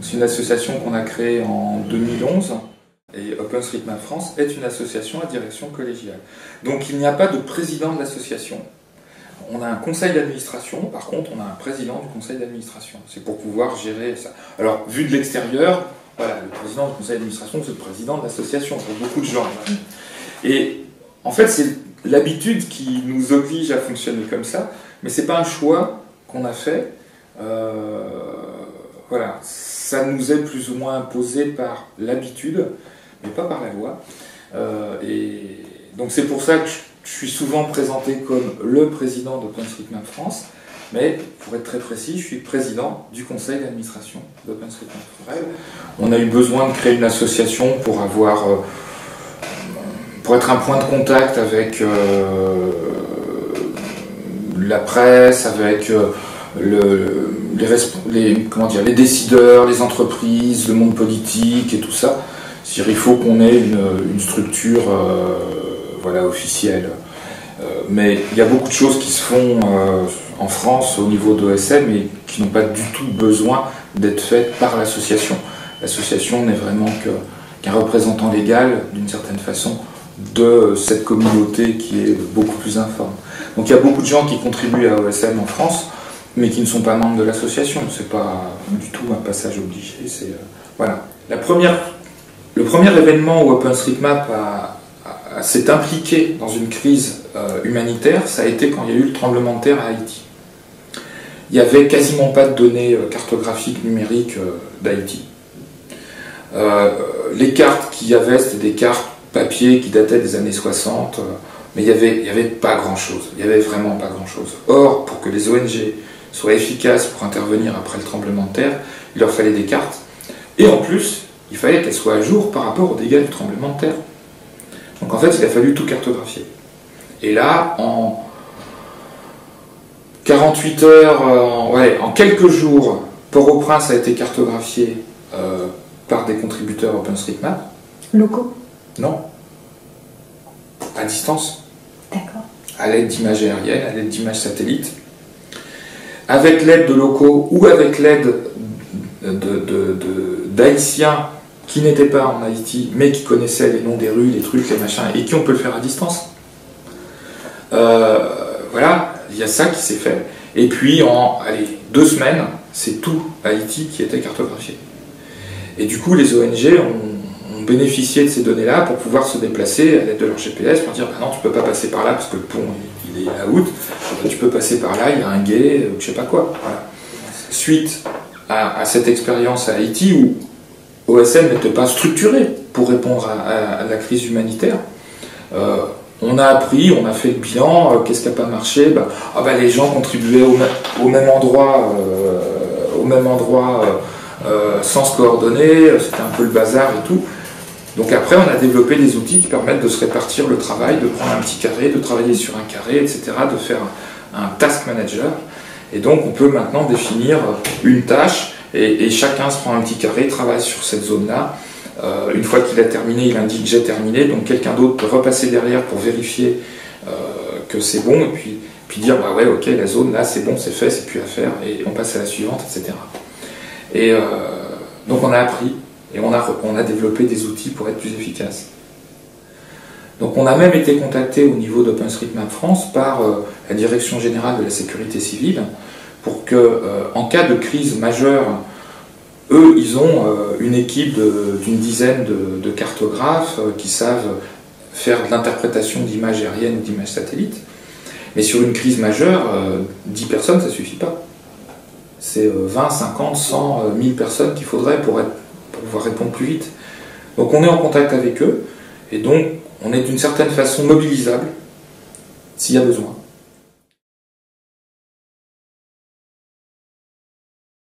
C'est une association qu'on a créée en 2011 et OpenStreetMap France est une association à direction collégiale. Donc il n'y a pas de président de l'association. On a un conseil d'administration, par contre on a un président du conseil d'administration. C'est pour pouvoir gérer ça. Alors vu de l'extérieur, voilà, le président du conseil d'administration c'est le président de l'association pour beaucoup de gens. Et en fait c'est l'habitude qui nous oblige à fonctionner comme ça, mais c'est pas un choix qu'on a fait. Voilà, ça nous est plus ou moins imposé par l'habitude, mais pas par la loi. Et donc c'est pour ça que je suis souvent présenté comme le président d'OpenStreetMap France, mais pour être très précis, je suis président du conseil d'administration d'OpenStreetMap France. On a eu besoin de créer une association pour être un point de contact avec la presse, avec les décideurs, les entreprises, le monde politique et tout ça. Il faut qu'on ait une structure voilà, officielle. Mais il y a beaucoup de choses qui se font en France au niveau d'OSM et qui n'ont pas du tout besoin d'être faites par l'association. L'association n'est vraiment qu'un représentant légal, d'une certaine façon, de cette communauté qui est beaucoup plus informe. Donc il y a beaucoup de gens qui contribuent à OSM en France, mais qui ne sont pas membres de l'association. C'est pas du tout un passage obligé. Voilà. Le premier événement où OpenStreetMap s'est impliqué dans une crise humanitaire, ça a été quand il y a eu le tremblement de terre à Haïti. Il n'y avait quasiment pas de données cartographiques numériques d'Haïti. Les cartes qu'il y avait, c'était des cartes papier qui dataient des années 60, mais il y avait pas grand-chose. Il n'y avait vraiment pas grand-chose. Or, pour que les ONG soient efficaces pour intervenir après le tremblement de terre, il leur fallait des cartes. Et en plus, il fallait qu'elles soient à jour par rapport aux dégâts du tremblement de terre. Donc en fait, il a fallu tout cartographier. Et là, en 48 heures, en quelques jours, Port-au-Prince a été cartographié par des contributeurs OpenStreetMap. Locaux? Non. À distance. D'accord. À l'aide d'images aériennes, à l'aide d'images satellites. Avec l'aide de locaux ou avec l'aide d'Haïtiens qui n'étaient pas en Haïti, mais qui connaissaient les noms des rues, les trucs, les machins, et qui on peut le faire à distance. Voilà, il y a ça qui s'est fait. Et puis en 2 semaines, c'est tout Haïti qui était cartographié. Et du coup, les ONG ont bénéficié de ces données-là pour pouvoir se déplacer à l'aide de leur GPS, pour dire bah non, tu peux pas passer par là parce que le pont il est à août, tu peux passer par là, il y a un gué, je sais pas quoi. Voilà. Suite à cette expérience à Haïti où OSM n'était pas structuré pour répondre à la crise humanitaire, on a appris, on a fait le bilan, qu'est-ce qui n'a pas marché, les gens contribuaient au même endroit, sans se coordonner, c'était un peu le bazar et tout. Donc après, on a développé des outils qui permettent de se répartir le travail, de prendre un petit carré, de travailler sur un carré, etc., de faire un task manager. Et donc, on peut maintenant définir une tâche et chacun se prend un petit carré, travaille sur cette zone-là. Une fois qu'il a terminé, il indique « j'ai terminé », donc quelqu'un d'autre peut repasser derrière pour vérifier que c'est bon et puis dire « bah ouais, ok, la zone là, c'est bon, c'est fait, c'est plus à faire » et on passe à la suivante, etc. Et donc on a appris et on a développé des outils pour être plus efficaces. Donc on a même été contacté au niveau d'OpenStreetMap France par la Direction Générale de la Sécurité Civile pour que, en cas de crise majeure, eux, ils ont une équipe d'une dizaine de cartographes qui savent faire de l'interprétation d'images aériennes ou d'images satellites. Mais sur une crise majeure, 10 personnes, ça ne suffit pas. C'est 20, 50, 100, 1000 personnes qu'il faudrait pour pouvoir répondre plus vite. Donc on est en contact avec eux, et donc on est d'une certaine façon mobilisable s'il y a besoin.